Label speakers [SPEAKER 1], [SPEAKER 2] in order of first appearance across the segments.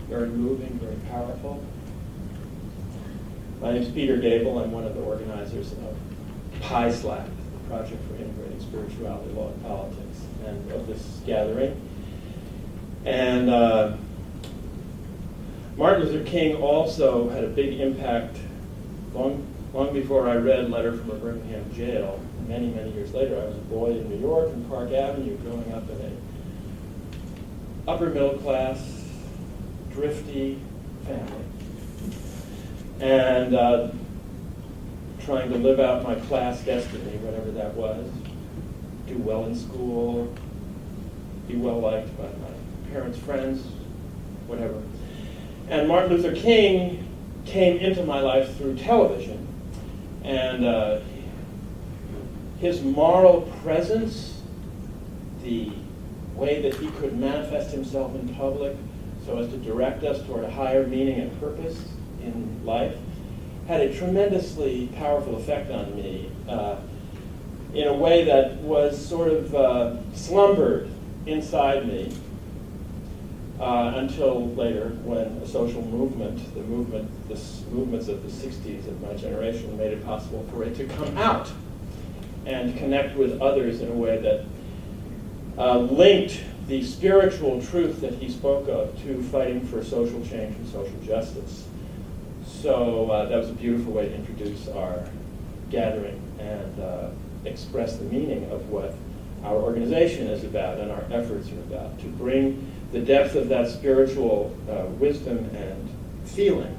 [SPEAKER 1] very moving, very powerful. My name is Peter Gable. I'm one of the organizers of PISLAC, the Project for Integrating Spirituality, Law, and Politics, and of this gathering. And Martin Luther King also had a big impact long before I read Letter from a Birmingham Jail. Many, many years later, I was a boy in New York in Park Avenue, growing up in a upper middle class, drifty family, and trying to live out my class destiny, whatever that was, do well in school, be well liked by my parents' friends, whatever. And Martin Luther King came into my life through television, and his moral presence, the way that he could manifest himself in public so as to direct us toward a higher meaning and purpose in life, had a tremendously powerful effect on me in a way that was sort of slumbered inside me until later, when a social movement, the movements of the 60s of my generation, made it possible for it to come out and connect with others in a way that linked the spiritual truth that he spoke of to fighting for social change and social justice. So that was a beautiful way to introduce our gathering and express the meaning of what our organization is about and our efforts are about, to bring the depth of that spiritual wisdom and feeling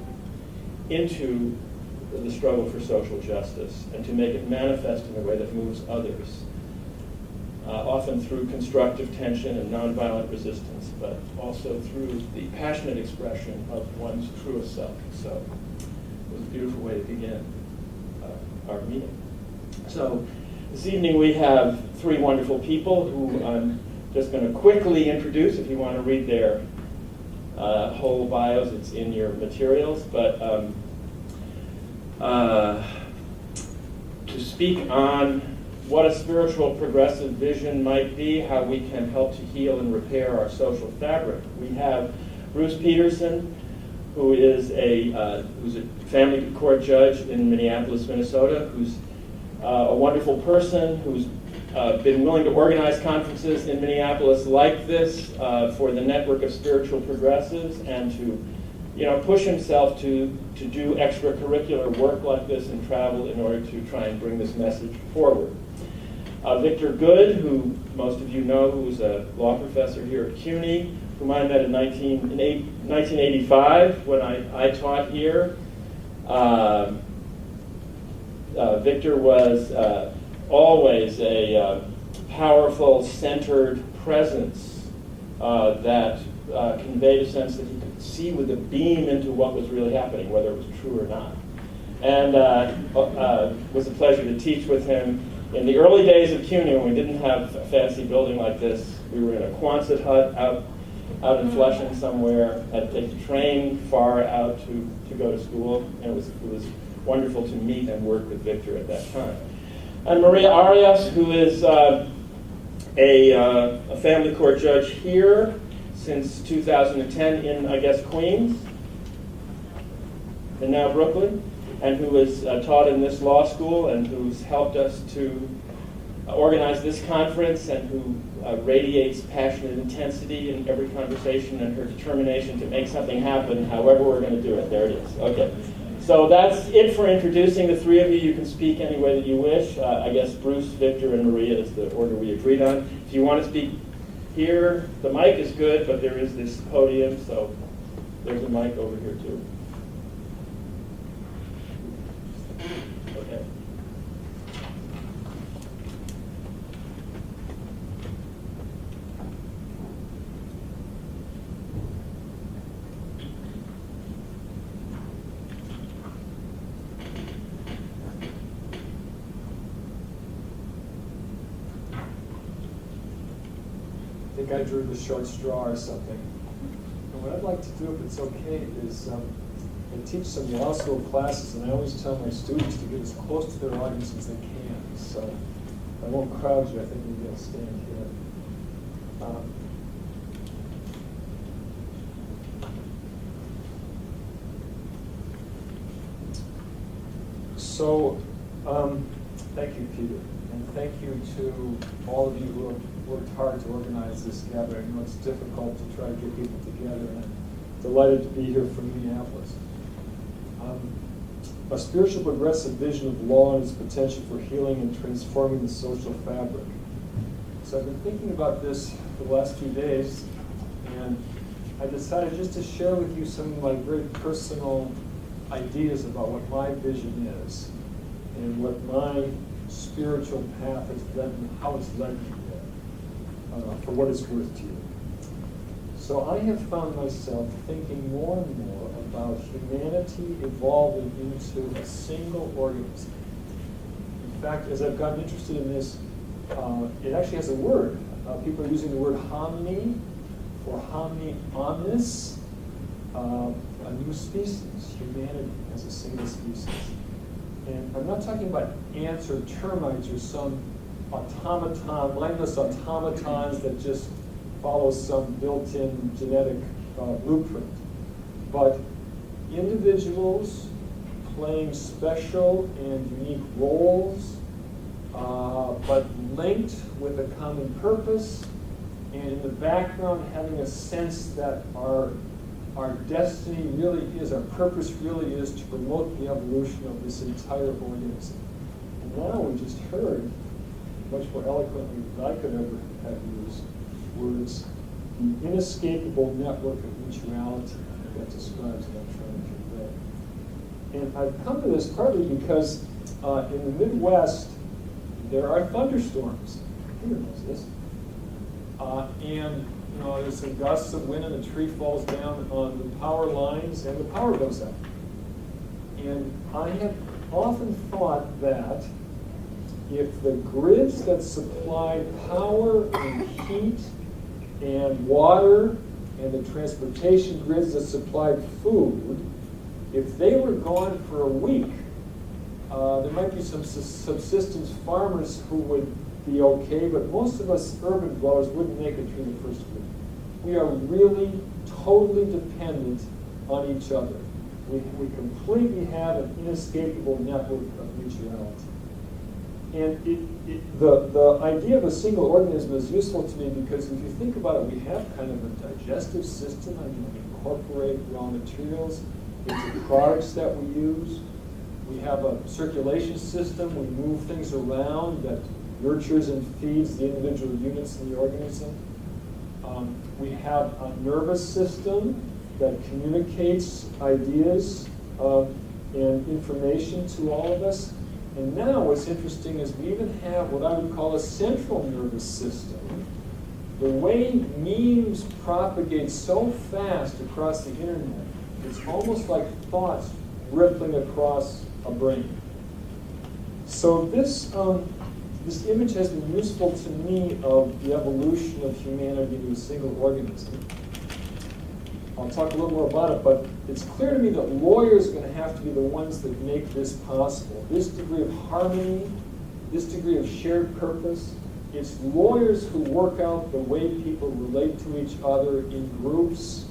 [SPEAKER 1] into the struggle for social justice, and to make it manifest in a way that moves others, often through constructive tension and nonviolent resistance, but also through the passionate expression of one's truest self. So it was a beautiful way to begin our meeting. So this evening we have three wonderful people who I'm just going to quickly introduce. If you want to read their whole bios, it's in your materials. But to speak on what a spiritual progressive vision might be, how we can help to heal and repair our social fabric, we have Bruce Peterson, who is who's a family court judge in Minneapolis, Minnesota, who's a wonderful person, who's been willing to organize conferences in Minneapolis like this for the network of spiritual progressives, and to push himself to do extracurricular work like this and travel in order to try and bring this message forward. Victor Good, who most of you know, who's a law professor here at CUNY, whom I met in 1985 when I taught here. Victor was always a powerful, centered presence that conveyed a sense that he could see with a beam into what was really happening, whether it was true or not. And it was a pleasure to teach with him. In the early days of CUNY, when we didn't have a fancy building like this, we were in a Quonset hut out in Flushing somewhere. Had to take the train far out to go to school, and it was wonderful to meet and work with Victor at that time. And Maria Arias, who is a family court judge here since 2010 in, I guess, Queens, and now Brooklyn, and who has taught in this law school, and who's helped us to organize this conference, and who radiates passionate intensity in every conversation, and her determination to make something happen however we're going to do it. There it is. Okay. So that's it for introducing the three of you. You can speak any way that you wish. I guess Bruce, Victor, and Maria is the order we agreed on. If you want to speak here, the mic is good, but there is this podium, so there's a mic over here too. Okay.
[SPEAKER 2] I think I drew the short straw or something. And what I'd like to do, if it's okay, is I teach some law school classes, and I always tell my students to get as close to their audience as they can. So I won't crowd you. I think maybe I'll stand here. So, thank you, Peter, and thank you to all of you who have worked hard to organize this gathering. I know it's difficult to try to get people together, and I'm delighted to be here from Minneapolis. A spiritual progressive vision of law and its potential for healing and transforming the social fabric. So I've been thinking about this for the last few days, and I decided just to share with you some of my very personal ideas about what my vision is and what my spiritual path has led me, how it's led me there, for what it's worth to you. So I have found myself thinking more and more about humanity evolving into a single organism. In fact, as I've gotten interested in this, it actually has a word. People are using the word hominy or hominy omnis, a new species, humanity as a single species. And I'm not talking about ants or termites or some mindless automatons that just follow some built-in genetic blueprint, but individuals playing special and unique roles, but linked with a common purpose, and in the background having a sense that our destiny really is, our purpose really is to promote the evolution of this entire organism. And now we just heard, much more eloquently than I could ever have used, words, the inescapable network of mutuality that describes what I'm trying to convey. And I've come to this partly because in the Midwest, there are thunderstorms. Peter knows this. And there's some gusts of wind and the tree falls down on the power lines and the power goes out. And I have often thought that if the grids that supply power and heat and water and the transportation grids that supplied food, if they were gone for a week, there might be some subsistence farmers who would be okay, but most of us urban dwellers wouldn't make it through the first week. We are really totally dependent on each other. We completely have an inescapable network of mutuality. And the idea of a single organism is useful to me because if you think about it, we have kind of a digestive system. We incorporate raw materials into products that we use. We have a circulation system. We move things around that nurtures and feeds the individual units in the organism. We have a nervous system that communicates ideas and information to all of us. And now what's interesting is we even have what I would call a central nervous system. The way memes propagate so fast across the internet, it's almost like thoughts rippling across a brain. So this image has been useful to me of the evolution of humanity to a single organism. I'll talk a little more about it, but it's clear to me that lawyers are going to have to be the ones that make this possible. This degree of harmony, this degree of shared purpose, it's lawyers who work out the way people relate to each other in groups.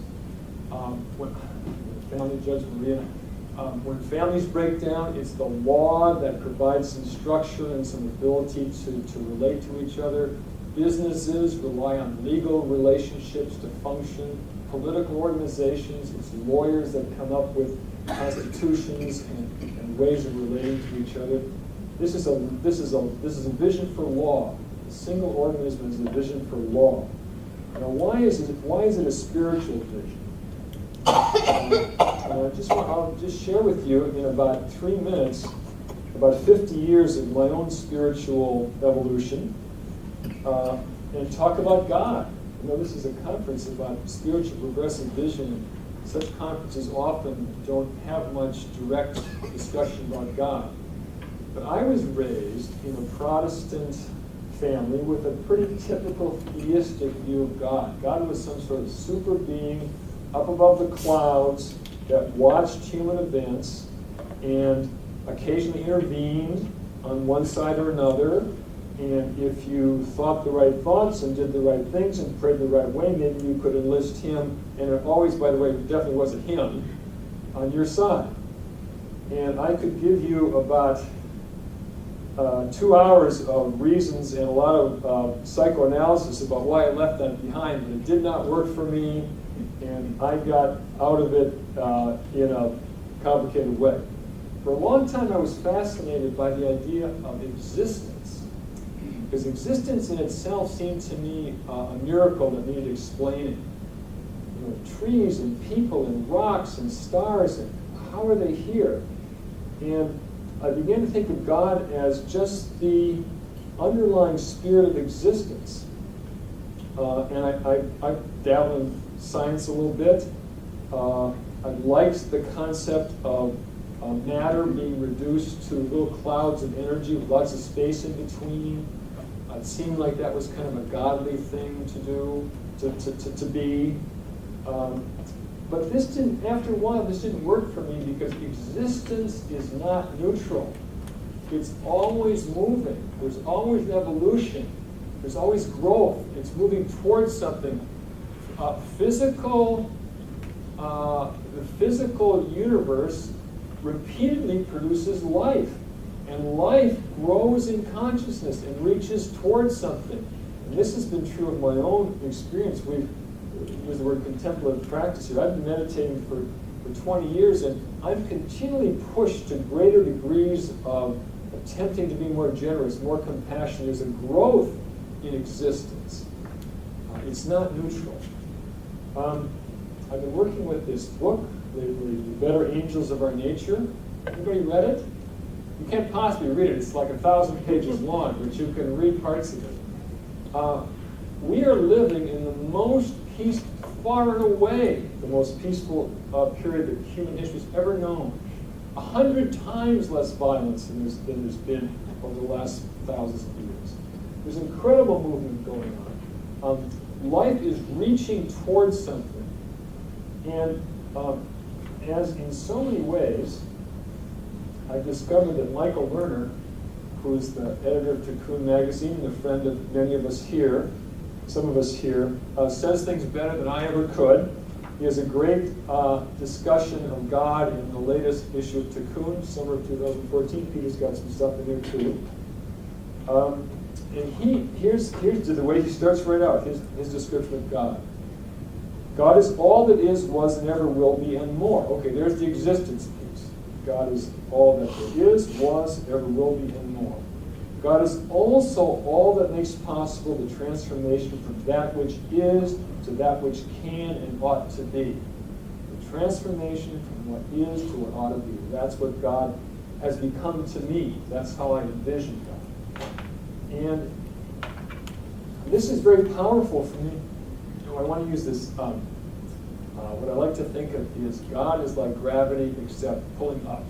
[SPEAKER 2] Family Judge Maria, when families break down, it's the law that provides some structure and some ability to relate to each other. Businesses rely on legal relationships to function. Political organizations, it's lawyers that come up with constitutions and ways of relating to each other. This is a vision for law. A single organism is a vision for law. Now, why is it a spiritual vision? I'll just share with you in about 3 minutes about 50 years of my own spiritual evolution and talk about God. This is a conference about spiritual progressive vision. Such conferences often don't have much direct discussion about God. But I was raised in a Protestant family with a pretty typical theistic view of God. God was some sort of super being up above the clouds that watched human events and occasionally intervened on one side or another. And if you thought the right thoughts and did the right things and prayed the right way, maybe you could enlist him, and it always, by the way, definitely wasn't him, on your side. And I could give you about 2 hours of reasons and a lot of psychoanalysis about why I left that behind, but it did not work for me, and I got out of it in a complicated way. For a long time, I was fascinated by the idea of existence, because existence in itself seemed to me a miracle that needed explaining. You know, trees and people and rocks and stars, and how are they here? And I began to think of God as just the underlying spirit of existence. And I dabble in science a little bit. I liked the concept of matter being reduced to little clouds of energy with lots of space in between. It seemed like that was kind of a godly thing to do, to be. But this didn't, after a while, this didn't work for me because existence is not neutral. It's always moving. There's always evolution. There's always growth. It's moving towards something. The physical universe repeatedly produces life. And life grows in consciousness and reaches towards something. And this has been true of my own experience. We've use the word contemplative practice here. I've been meditating for 20 years, and I'm continually pushed to greater degrees of attempting to be more generous, more compassionate. There's a growth in existence. It's not neutral. I've been working with this book lately, The Better Angels of Our Nature. Anybody read it? You can't possibly read it. It's like 1,000 pages long, but you can read parts of it. We are living in the most peaceful, far and away, the most peaceful period that human history has ever known. 100 times less violence than there's been over the last thousands of years. There's incredible movement going on. Life is reaching towards something. And as in so many ways, I discovered that Michael Lerner, who's the editor of Cocoon magazine and a friend of many of us here, some of us here, says things better than I ever could. He has a great discussion of God in the latest issue of Cocoon, summer of 2014. Peter's got some stuff in there too. And here's the way he starts right out, his description of God. God is all that is, was, and ever will be, and more. Okay, there's the existence piece. God is all that there is, was, ever will be, and more. God is also all that makes possible the transformation from that which is to that which can and ought to be. The transformation from what is to what ought to be. That's what God has become to me. That's how I envision God. And this is very powerful for me. I want to use this. What I like to think of is God is like gravity except pulling up.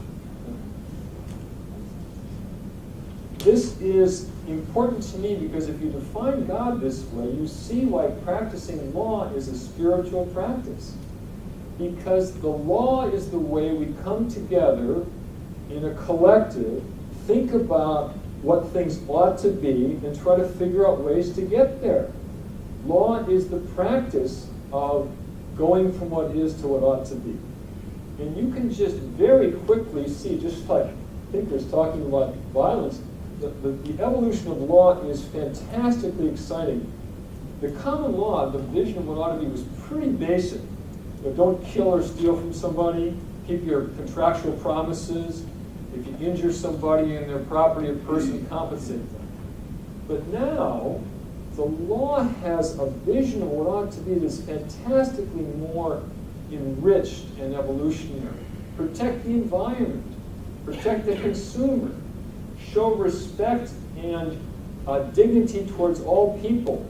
[SPEAKER 2] This is important to me because if you define God this way, you see why practicing law is a spiritual practice. Because the law is the way we come together in a collective, think about what things ought to be, and try to figure out ways to get there. Law is the practice of going from what is to what ought to be. And you can just very quickly see, just like thinkers talking about violence, the evolution of law is fantastically exciting. The common law, the vision of what ought to be, was pretty basic. You know, don't kill or steal from somebody, keep your contractual promises. If you injure somebody in their property or person, compensate them. But now, the law has a vision of what ought to be that's fantastically more enriched and evolutionary. Protect the environment, protect the consumer, show respect and dignity towards all people.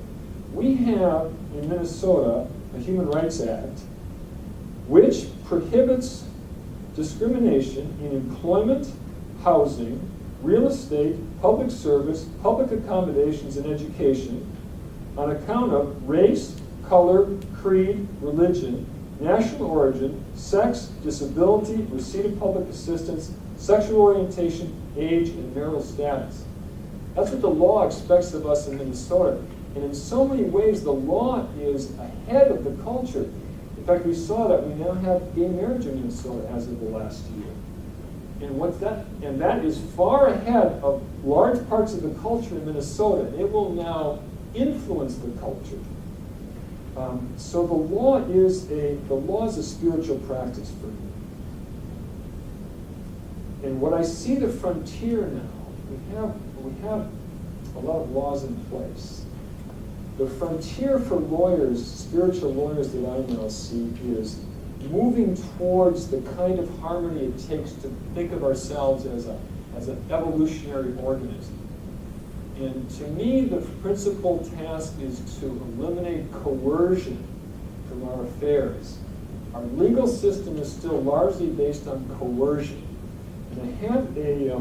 [SPEAKER 2] We have in Minnesota a Human Rights Act which prohibits discrimination in employment, housing, real estate, public service, public accommodations, and education on account of race, color, creed, religion, national origin, sex, disability, receipt of public assistance, sexual orientation, age, and marital status. That's what the law expects of us in Minnesota. And in so many ways, the law is ahead of the culture. In fact, we saw that we now have gay marriage in Minnesota as of the last year. And that is far ahead of large parts of the culture in Minnesota. It will now influence the culture. So the law is a spiritual practice for me. And what I see the frontier now, we have a lot of laws in place. The frontier for lawyers, spiritual lawyers that I now see, is moving towards the kind of harmony it takes to think of ourselves as an evolutionary organism. And to me, the principal task is to eliminate coercion from our affairs. Our legal system is still largely based on coercion. And I have a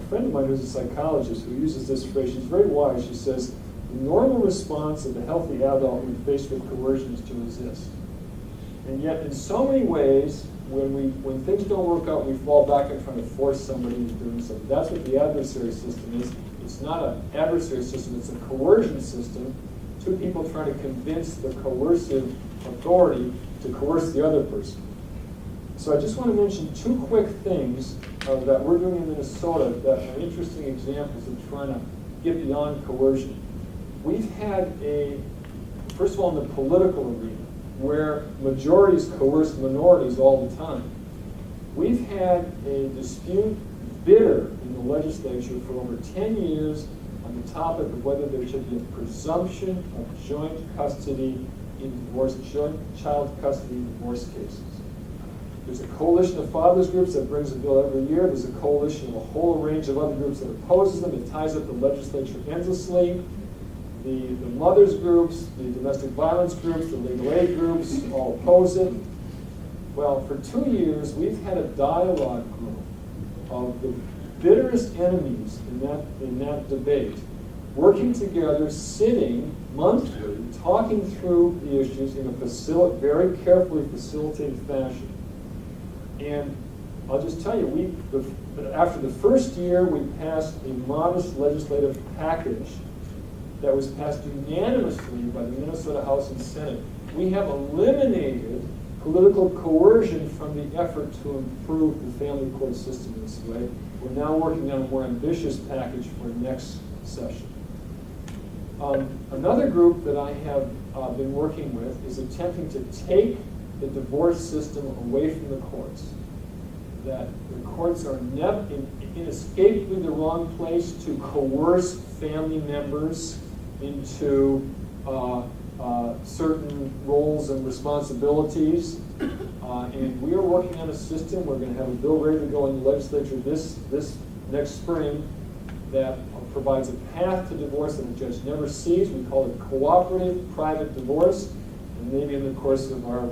[SPEAKER 2] friend of mine who's a psychologist who uses this phrase. She's very wise. She says, the normal response of a healthy adult when faced with coercion is to resist. And yet, in so many ways, when things don't work out, we fall back and try to force somebody into doing something. That's what the adversary system is. It's not an adversary system, it's a coercion system. Two people trying to convince the coercive authority to coerce the other person. So I just want to mention two quick things that we're doing in Minnesota that are interesting examples of trying to get beyond coercion. We've had first of all, in the political arena, where majorities coerce minorities all the time. We've had a dispute bitter in the legislature for over 10 years on the topic of whether there should be a presumption of joint custody in divorce, joint child custody in divorce cases. There's a coalition of fathers groups that brings a bill every year. There's a coalition of a whole range of other groups that opposes them. It ties up the legislature endlessly. The mothers groups, the domestic violence groups, the legal aid groups all oppose it. Well, for 2 years, we've had a dialogue group of the bitterest enemies in that debate, working together, sitting monthly, talking through the issues in a very carefully facilitated fashion. And I'll just tell you, after the first year, we passed a modest legislative package that was passed unanimously by the Minnesota House and Senate. We have eliminated political coercion from the effort to improve the family court system in this way. We're now working on a more ambitious package for next session. Another group that I have been working with is attempting to take the divorce system away from the courts. That the courts are inescapably the wrong place to coerce family members into certain roles and responsibilities. And we are working on a system. We're going to have a bill ready to go in the legislature this next spring that provides a path to divorce that the judge never sees. We call it cooperative private divorce. And maybe in the course of our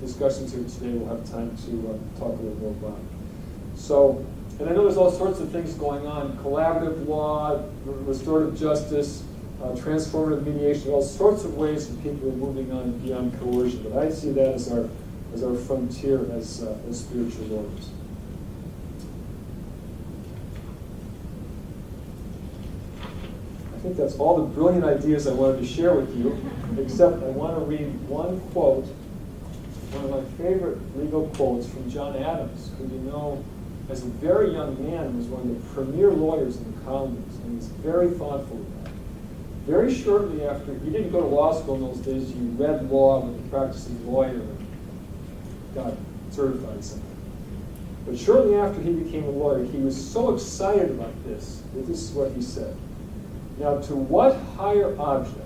[SPEAKER 2] discussions here today, we'll have time to talk a little more about it. So, and I know there's all sorts of things going on: collaborative law, restorative justice, transformative mediation, all sorts of ways that people are moving on beyond coercion. But I see that as our frontier as spiritual lawyers. I think that's all the brilliant ideas I wanted to share with you, except I want to read one quote, one of my favorite legal quotes from John Adams, who you know, as a very young man, was one of the premier lawyers in the colonies, and he's very thoughtful about it. Very shortly after, he didn't go to law school in those days, he read law with a practicing lawyer and got certified something. But shortly after he became a lawyer, he was so excited about this, that this is what he said. Now, to what higher object,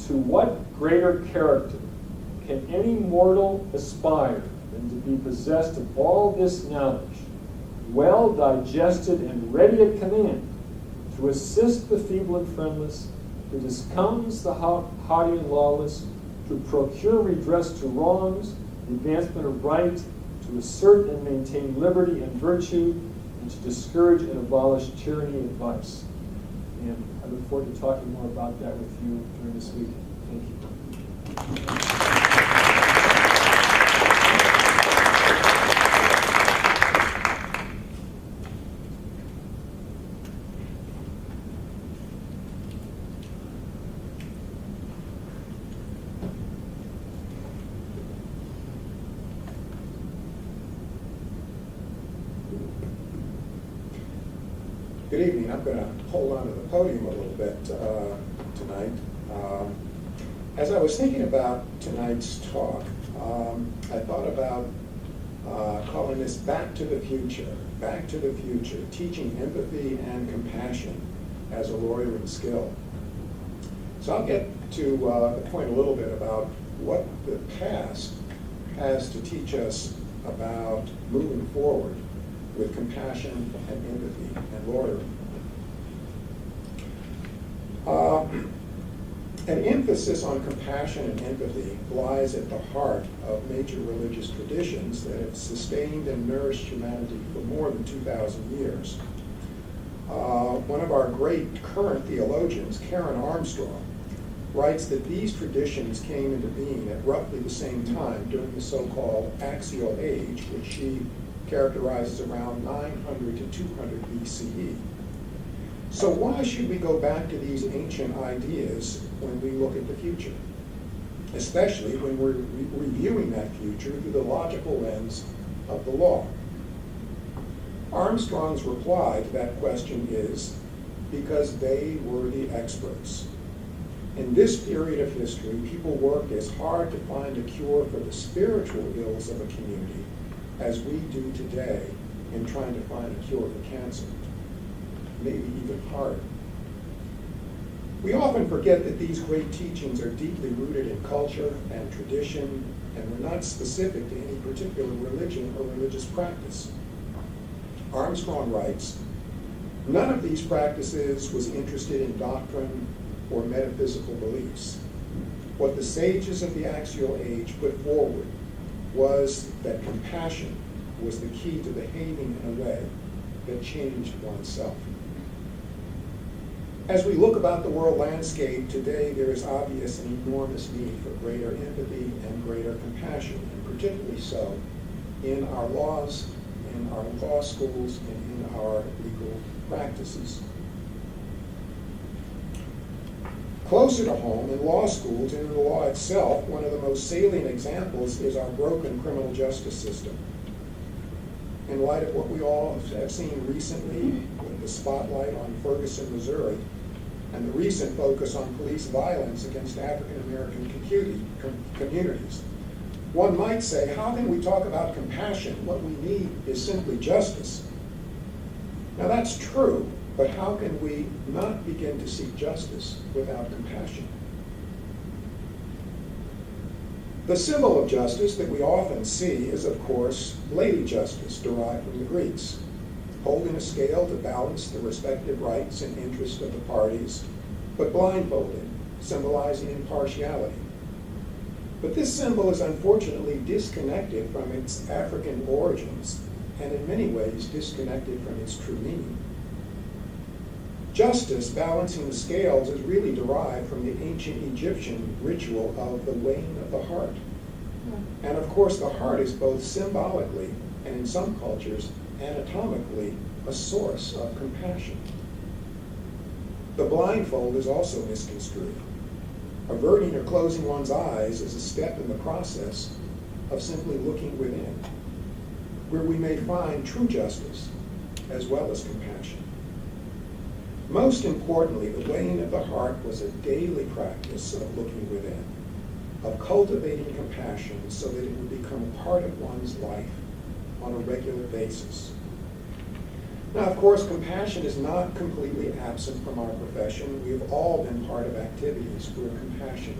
[SPEAKER 2] to what greater character can any mortal aspire than to be possessed of all this knowledge, well digested and ready at command, to assist the feeble and friendless, to discountenance the haughty and lawless, to procure redress to wrongs, the advancement of right, to assert and maintain liberty and virtue, and to discourage and abolish tyranny and vice. And I look forward to talking more about that with you during this weekend. Thank you.
[SPEAKER 3] Good evening. I'm going to hold on to the podium a little bit tonight. As I was thinking about tonight's talk, I thought about calling this Back to the Future. Back to the Future, teaching empathy and compassion as a lawyering skill. So I'll get to the point a little bit about what the past has to teach us about moving forward with compassion and empathy and lawyering. An emphasis on compassion and empathy lies at the heart of major religious traditions that have sustained and nourished humanity for more than 2,000 years. One of our great current theologians, Karen Armstrong, writes that these traditions came into being at roughly the same time during the so-called Axial Age, which she characterizes around 900 to 200 BCE. So why should we go back to these ancient ideas when we look at the future, especially when we're reviewing that future through the logical lens of the law? Armstrong's reply to that question is, because they were the experts. In this period of history, people worked as hard to find a cure for the spiritual ills of a community as we do today in trying to find a cure for cancer, maybe even harder. We often forget that these great teachings are deeply rooted in culture and tradition and were not specific to any particular religion or religious practice. Armstrong writes, none of these practices was interested in doctrine or metaphysical beliefs. What the sages of the Axial Age put forward was that compassion was the key to behaving in a way that changed oneself. As we look about the world landscape today, there is obvious and enormous need for greater empathy and greater compassion, and particularly so in our laws, in our law schools, and in our legal practices. Closer to home, in law schools and in the law itself, one of the most salient examples is our broken criminal justice system. In light of what we all have seen recently with the spotlight on Ferguson, Missouri, and the recent focus on police violence against African American communities, one might say, how can we talk about compassion? What we need is simply justice. Now that's true, but how can we not begin to seek justice without compassion? The symbol of justice that we often see is, of course, lady justice, derived from the Greeks, holding a scale to balance the respective rights and interests of the parties, but blindfolded, symbolizing impartiality. But this symbol is unfortunately disconnected from its African origins, and in many ways disconnected from its true meaning. Justice, balancing the scales, is really derived from the ancient Egyptian ritual of the weighing of the heart. And of course, the heart is both symbolically and in some cultures anatomically a source of compassion. The blindfold is also misconstrued. Averting or closing one's eyes is a step in the process of simply looking within, where we may find true justice as well as compassion. Most importantly, the weighing of the heart was a daily practice of looking within, of cultivating compassion so that it would become a part of one's life on a regular basis. Now, of course, compassion is not completely absent from our profession. We have all been part of activities where compassion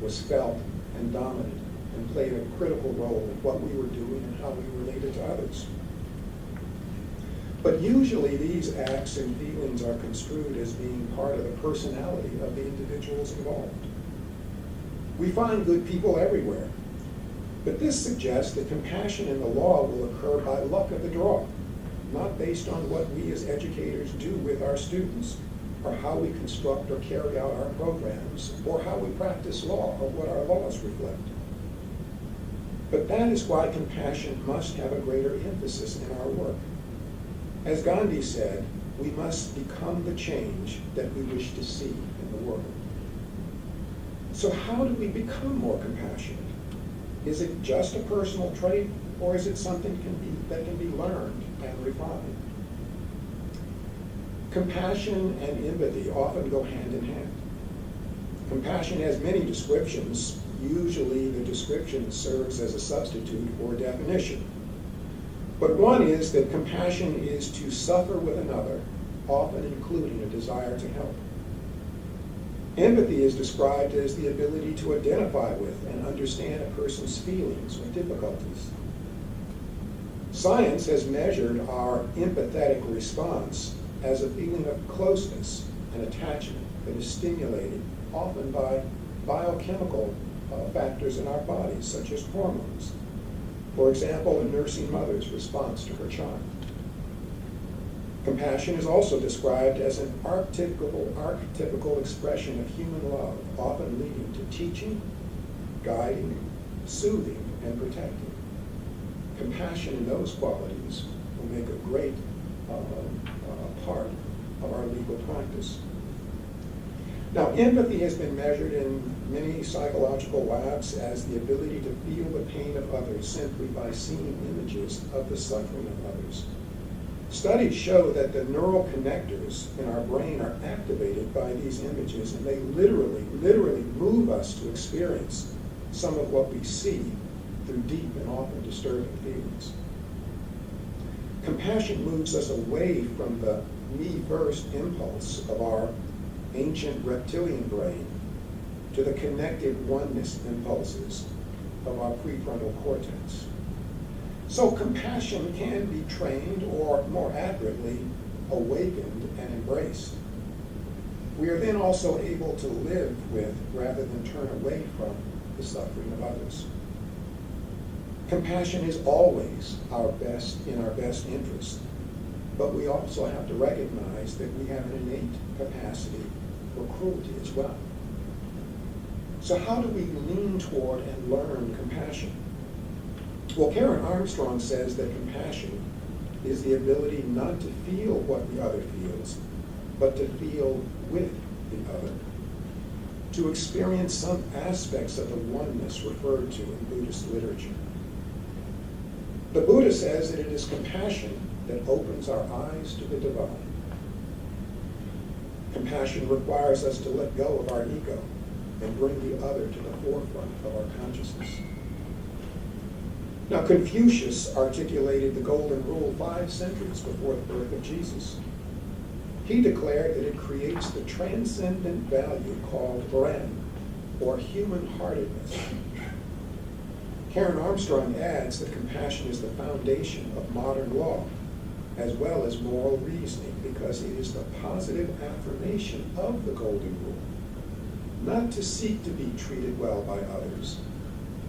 [SPEAKER 3] was felt and dominant and played a critical role in what we were doing and how we related to others. But usually these acts and feelings are construed as being part of the personality of the individuals involved. We find good people everywhere, but this suggests that compassion in the law will occur by luck of the draw, not based on what we as educators do with our students, or how we construct or carry out our programs, or how we practice law, or what our laws reflect. But that is why compassion must have a greater emphasis in our work. As Gandhi said, we must become the change that we wish to see in the world. So how do we become more compassionate? Is it just a personal trait, or is it something that can be learned and refined? Compassion and empathy often go hand in hand. Compassion has many descriptions. Usually the description serves as a substitute for a definition. But one is that compassion is to suffer with another, often including a desire to help. Empathy is described as the ability to identify with and understand a person's feelings or difficulties. Science has measured our empathetic response as a feeling of closeness and attachment that is stimulated often by biochemical factors in our bodies, such as hormones. For example, a nursing mother's response to her child. Compassion is also described as an archetypical expression of human love, often leading to teaching, guiding, soothing, and protecting. Compassion and those qualities will make a great part of our legal practice. Now, empathy has been measured in many psychological labs as the ability to feel the pain of others simply by seeing images of the suffering of others. Studies show that the neural connectors in our brain are activated by these images, and they literally move us to experience some of what we see through deep and often disturbing feelings. Compassion moves us away from the me-first impulse of our ancient reptilian brain to the connected oneness impulses of our prefrontal cortex. So compassion can be trained, or more accurately, awakened and embraced. We are then also able to live with rather than turn away from the suffering of others. Compassion is always in our best interest, but we also have to recognize that we have an innate capacity for cruelty as well. So how do we lean toward and learn compassion? Well, Karen Armstrong says that compassion is the ability not to feel what the other feels, but to feel with the other, to experience some aspects of the oneness referred to in Buddhist literature. The Buddha says that it is compassion that opens our eyes to the divine. Compassion requires us to let go of our ego and bring the other to the forefront of our consciousness. Now, Confucius articulated the Golden Rule 5 centuries before the birth of Jesus. He declared that it creates the transcendent value called Ren, or human-heartedness. Karen Armstrong adds that compassion is the foundation of modern law, as well as moral reasoning, because it is the positive affirmation of the Golden Rule, not to seek to be treated well by others,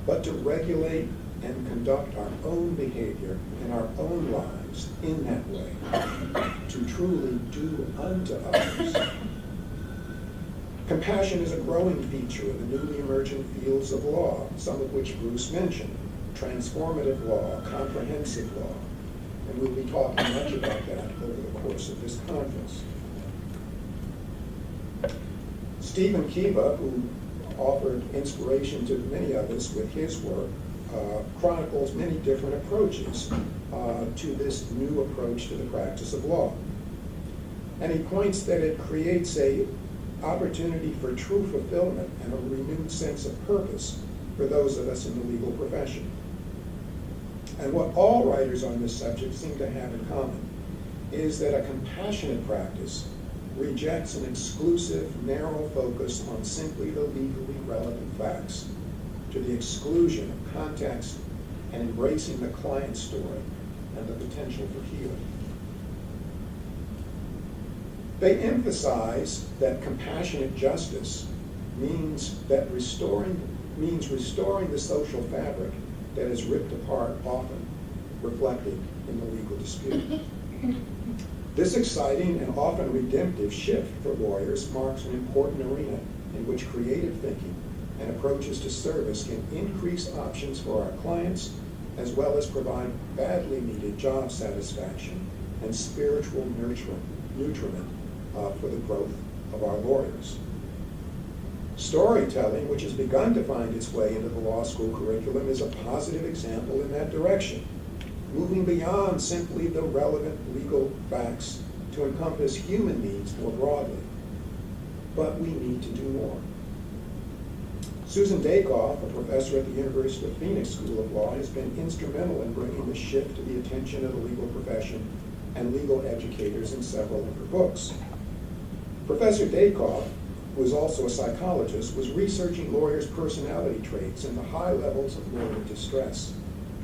[SPEAKER 3] but to regulate and conduct our own behavior in our own lives in that way, to truly do unto others. Compassion is a growing feature of the newly emerging fields of law, some of which Bruce mentioned: transformative law, comprehensive law, and we'll be talking much about that over the course of this conference. Stephen Kiva, who offered inspiration to many of us with his work, chronicles many different approaches to this new approach to the practice of law. And he points that it creates a opportunity for true fulfillment and a renewed sense of purpose for those of us in the legal profession. And what all writers on this subject seem to have in common is that a compassionate practice rejects an exclusive, narrow focus on simply the legally relevant facts, to the exclusion of context and embracing the client's story and the potential for healing. They emphasize that compassionate justice means restoring the social fabric that is ripped apart, often reflected in the legal dispute. This exciting and often redemptive shift for lawyers marks an important arena in which creative thinking and approaches to service can increase options for our clients, as well as provide badly needed job satisfaction and spiritual nutriment for the growth of our lawyers. Storytelling, which has begun to find its way into the law school curriculum, is a positive example in that direction, moving beyond simply the relevant legal facts to encompass human needs more broadly. But we need to do more. Susan Dakoff, a professor at the University of Phoenix School of Law, has been instrumental in bringing the shift to the attention of the legal profession and legal educators in several of her books. Professor Dakoff, who is also a psychologist, was researching lawyers' personality traits and the high levels of lawyer distress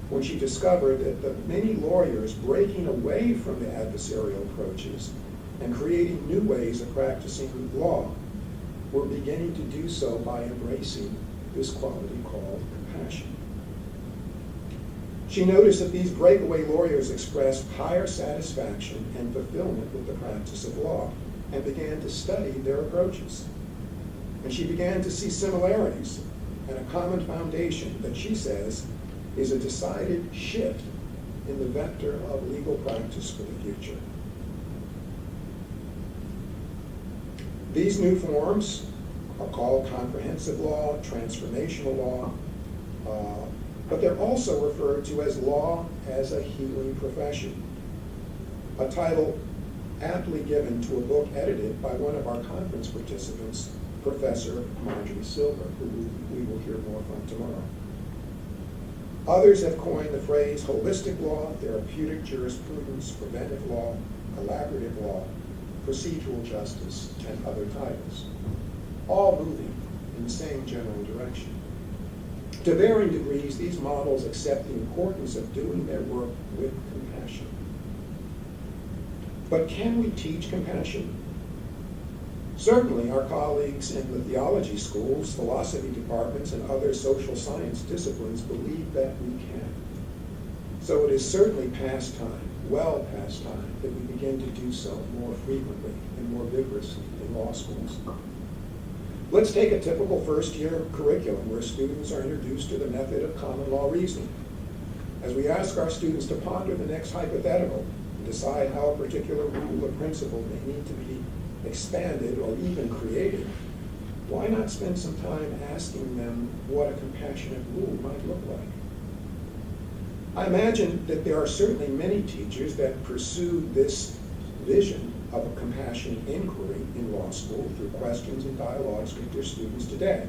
[SPEAKER 3] when she discovered that the many lawyers breaking away from the adversarial approaches and creating new ways of practicing law were beginning to do so by embracing this quality called compassion. She noticed that these breakaway lawyers expressed higher satisfaction and fulfillment with the practice of law and began to study their approaches. And she began to see similarities and a common foundation that she says is a decided shift in the vector of legal practice for the future. These new forms are called comprehensive law, transformational law, but they're also referred to as law as a healing profession, a title aptly given to a book edited by one of our conference participants, Professor Marjorie Silver, who we will hear more from tomorrow. Others have coined the phrase holistic law, therapeutic jurisprudence, preventive law, collaborative law, procedural justice, and other titles, all moving in the same general direction. To varying degrees, these models accept the importance of doing their work with compassion. But can we teach compassion? Certainly, our colleagues in the theology schools, philosophy departments, and other social science disciplines believe that we can. So it is certainly past time, well past time, that we begin to do so more frequently and more vigorously in law schools. Let's take a typical first-year curriculum where students are introduced to the method of common law reasoning. As we ask our students to ponder the next hypothetical and decide how a particular rule or principle may need to be expanded or even created, why not spend some time asking them what a compassionate rule might look like? I imagine that there are certainly many teachers that pursue this vision of a compassionate inquiry in law school through questions and dialogues with their students today.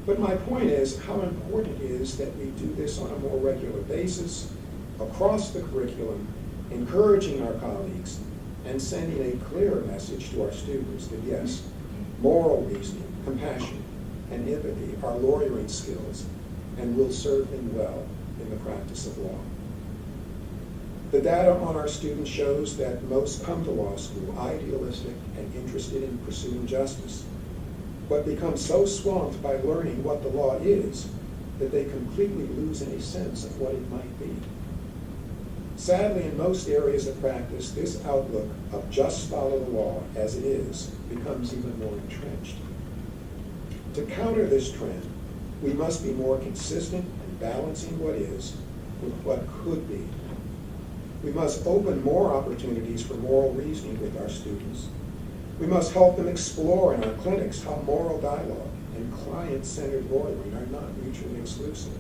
[SPEAKER 3] But my point is how important it is that we do this on a more regular basis, across the curriculum, encouraging our colleagues and sending a clearer message to our students that yes, moral reasoning, compassion, and empathy are lawyering skills and will serve them well in the practice of law. The data on our students shows that most come to law school idealistic and interested in pursuing justice, but become so swamped by learning what the law is that they completely lose any sense of what it might be. Sadly, in most areas of practice, this outlook of just follow the law as it is becomes even more entrenched. To counter this trend, we must be more consistent in balancing what is with what could be. We must open more opportunities for moral reasoning with our students. We must help them explore in our clinics how moral dialogue and client-centered lawyering are not mutually exclusive.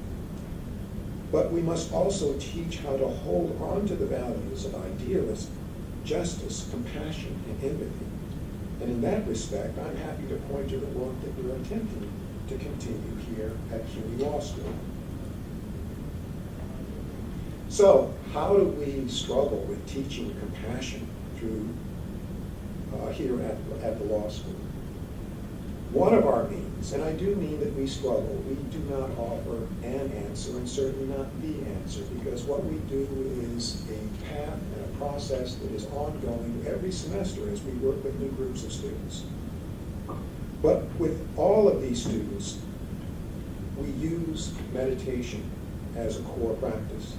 [SPEAKER 3] But we must also teach how to hold on to the values of idealism, justice, compassion, and empathy. And in that respect, I'm happy to point to the work that we're attempting to continue here at CUNY Law School. So, how do we struggle with teaching compassion through here at the law school? One of our means, and I do mean that we struggle, we do not offer an answer and certainly not the answer, because what we do is a path and a process that is ongoing every semester as we work with new groups of students. But with all of these students, we use meditation as a core practice.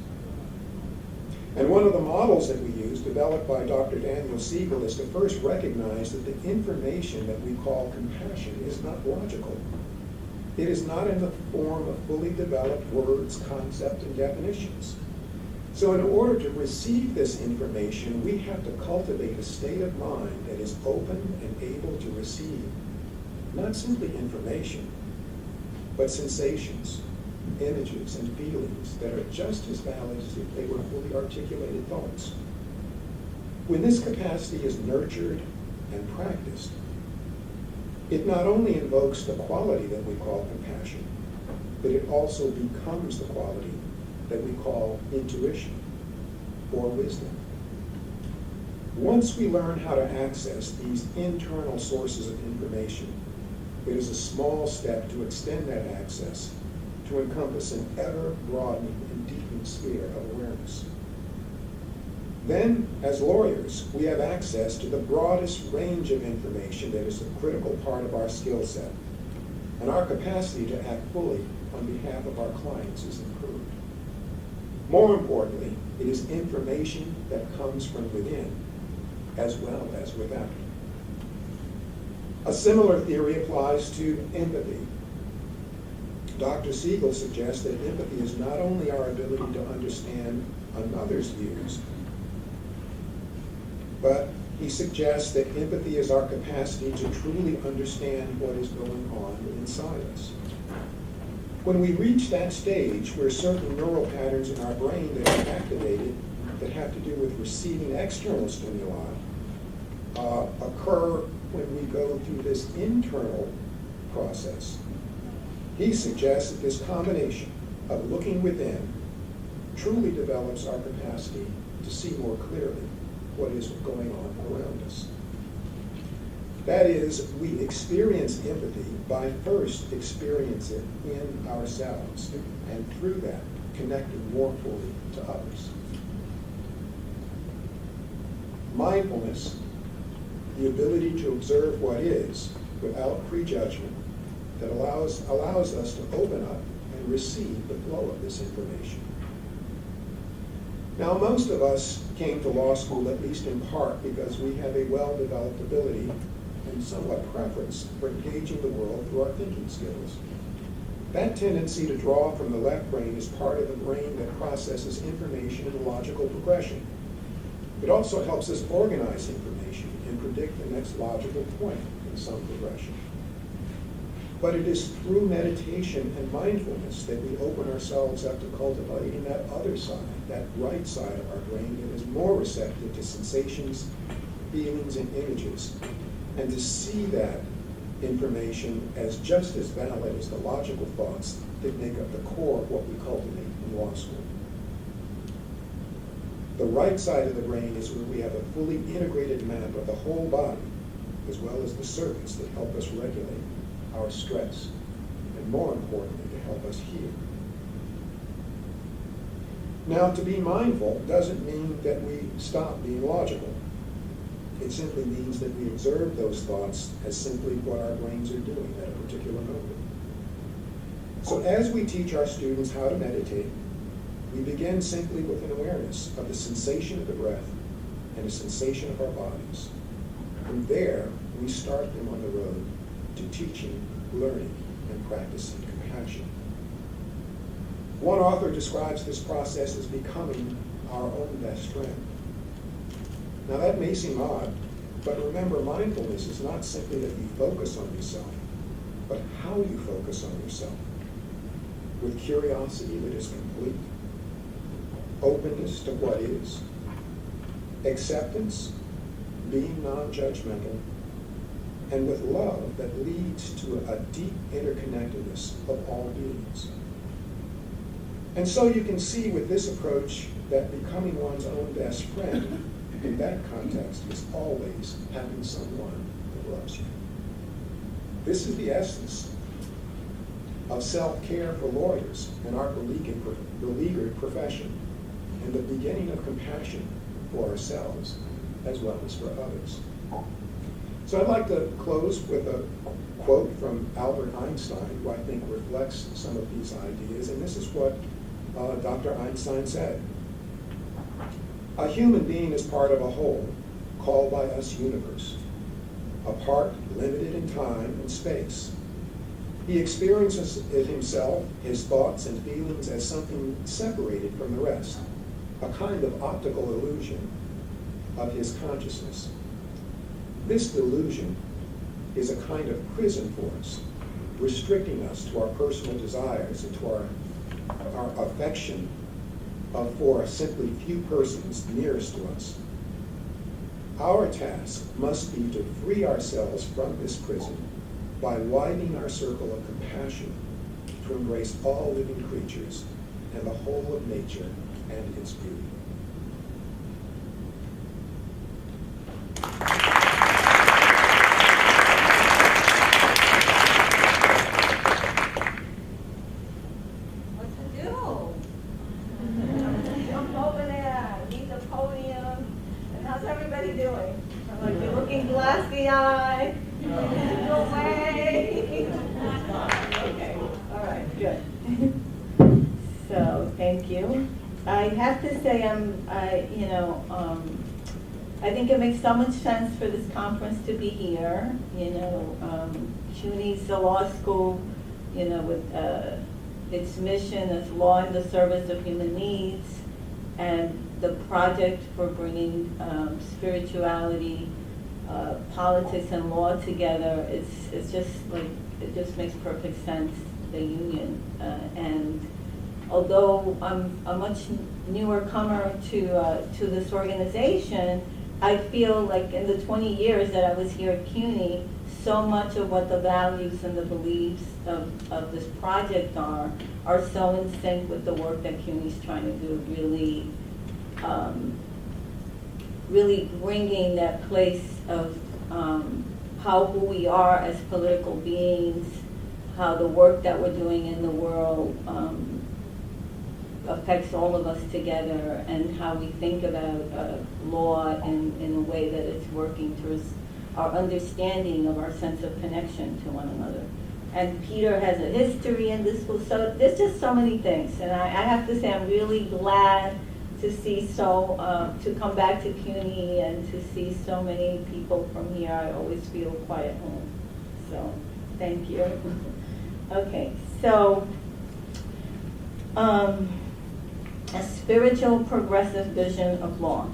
[SPEAKER 3] And one of the models that we use, developed by Dr. Daniel Siegel, is to first recognize that the information that we call compassion is not logical. It is not in the form of fully developed words, concepts, and definitions. So in order to receive this information, we have to cultivate a state of mind that is open and able to receive not simply information, but sensations, images, and feelings that are just as valid as if they were fully articulated thoughts. When this capacity is nurtured and practiced, it not only invokes the quality that we call compassion, but it also becomes the quality that we call intuition or wisdom. Once we learn how to access these internal sources of information, it is a small step to extend that access to encompass an ever-broadening and deepening sphere of awareness. Then, as lawyers, we have access to the broadest range of information that is a critical part of our skill set, and our capacity to act fully on behalf of our clients is improved. More importantly, it is information that comes from within as well as without. A similar theory applies to empathy. Dr. Siegel suggests that empathy is not only our ability to understand another's views, but he suggests that empathy is our capacity to truly understand what is going on inside us. When we reach that stage where certain neural patterns in our brain that are activated that have to do with receiving external stimuli occur when we go through this internal process, he suggests that this combination of looking within truly develops our capacity to see more clearly what is going on around us. That is, we experience empathy by first experiencing it in ourselves, and through that, connecting more fully to others. Mindfulness, the ability to observe what is without prejudgment, that allows us to open up and receive the flow of this information. Now, most of us came to law school, at least in part, because we have a well-developed ability and somewhat preference for engaging the world through our thinking skills. That tendency to draw from the left brain is part of the brain that processes information in logical progression. It also helps us organize information and predict the next logical point in some progression. But it is through meditation and mindfulness that we open ourselves up to cultivating that other side, that right side of our brain that is more receptive to sensations, feelings, and images, and to see that information as just as valid as the logical thoughts that make up the core of what we cultivate in law school. The right side of the brain is where we have a fully integrated map of the whole body, as well as the circuits that help us regulate our stress, and more importantly, to help us heal. Now, to be mindful doesn't mean that we stop being logical. It simply means that we observe those thoughts as simply what our brains are doing at a particular moment. So as we teach our students how to meditate, we begin simply with an awareness of the sensation of the breath and the sensation of our bodies. From there, we start them on the road to teaching, learning, and practicing compassion. One author describes this process as becoming our own best friend. Now that may seem odd, but remember, mindfulness is not simply that you focus on yourself, but how you focus on yourself. With curiosity that is complete, openness to what is, acceptance, being non-judgmental, and with love that leads to a deep interconnectedness of all beings. And so you can see with this approach that becoming one's own best friend in that context is always having someone that loves you. This is the essence of self-care for lawyers in our beleaguered profession, and the beginning of compassion for ourselves as well as for others. So I'd like to close with a quote from Albert Einstein, who I think reflects some of these ideas, and this is what Dr. Einstein said. A human being is part of a whole, called by us universe, a part limited in time and space. He experiences it himself, his thoughts and feelings, as something separated from the rest, a kind of optical illusion of his consciousness. This delusion is a kind of prison for us, restricting us to our personal desires and to our affection for simply few persons nearest to us. Our task must be to free ourselves from this prison by widening our circle of compassion to embrace all living creatures and the whole of nature and its beauty.
[SPEAKER 4] What to do? Jump over there, leave the podium. And how's everybody doing? Like you're looking glassy-eyed. No way. Okay, all right, good. So, thank you. I have to say, I think it makes so much sense for this conference to be here. CUNY's a law school, with its mission as law in the service of human needs, and the project for bringing spirituality, politics, and law together. It's just like, it just makes perfect sense, the union. And although I'm a much newer comer to this organization, I feel like in the 20 years that I was here at CUNY, so much of what the values and the beliefs of this project are so in sync with the work that CUNY's trying to do, really bringing that place of who we are as political beings, how the work that we're doing in the world affects all of us together, and how we think about law in a way that it's working towards our understanding of our sense of connection to one another. And Peter has a history in this school, so there's just so many things. And I have to say, I'm really glad to see to come back to CUNY and to see so many people from here. I always feel quite at home. So, thank you. Okay, so, a spiritual progressive vision of law.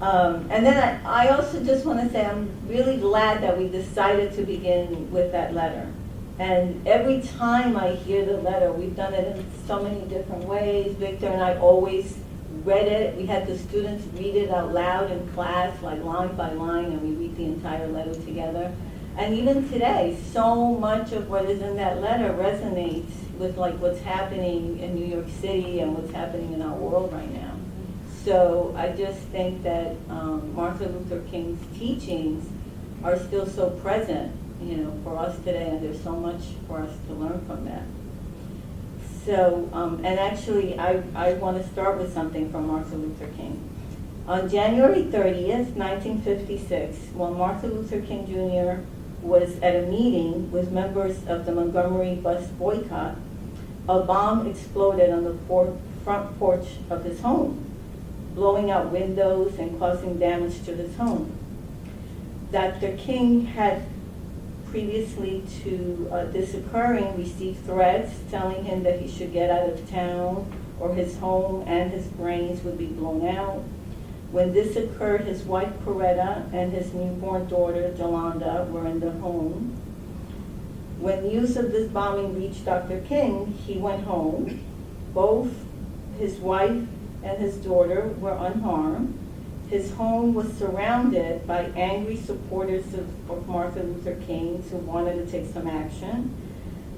[SPEAKER 4] And then I also just want to say I'm really glad that we decided to begin with that letter. And every time I hear the letter, we've done it in so many different ways. Victor and I always read it. We had the students read it out loud in class, like line by line, and we read the entire letter together. And even today, so much of what is in that letter resonates with like what's happening in New York City and what's happening in our world right now. So I just think that Martin Luther King's teachings are still so present, for us today, and there's so much for us to learn from that. So, and actually, I want to start with something from Martin Luther King. On January 30th, 1956, when Martin Luther King Jr. was at a meeting with members of the Montgomery bus boycott, a bomb exploded on the front porch of his home, blowing out windows and causing damage to his home. Dr. King had previously to this occurring received threats telling him that he should get out of town or his home and his brains would be blown out. When this occurred, his wife Coretta and his newborn daughter Jolanda were in the home. When news of this bombing reached Dr. King, he went home. Both his wife and his daughter were unharmed. His home was surrounded by angry supporters of Martin Luther King who wanted to take some action.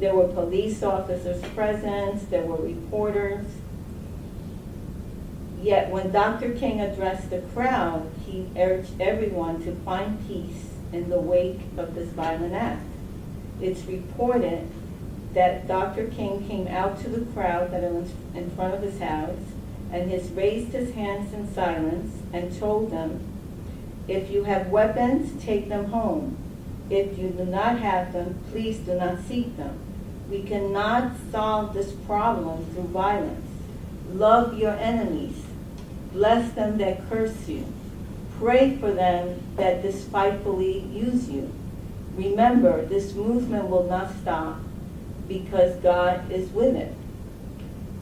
[SPEAKER 4] There were police officers present, there were reporters. Yet when Dr. King addressed the crowd, he urged everyone to find peace in the wake of this violent act. It's reported that Dr. King came out to the crowd that was in front of his house and has raised his hands in silence and told them, if you have weapons, take them home. If you do not have them, please do not seek them. We cannot solve this problem through violence. Love your enemies. Bless them that curse you. Pray for them that despitefully use you. Remember, this movement will not stop because God is with it.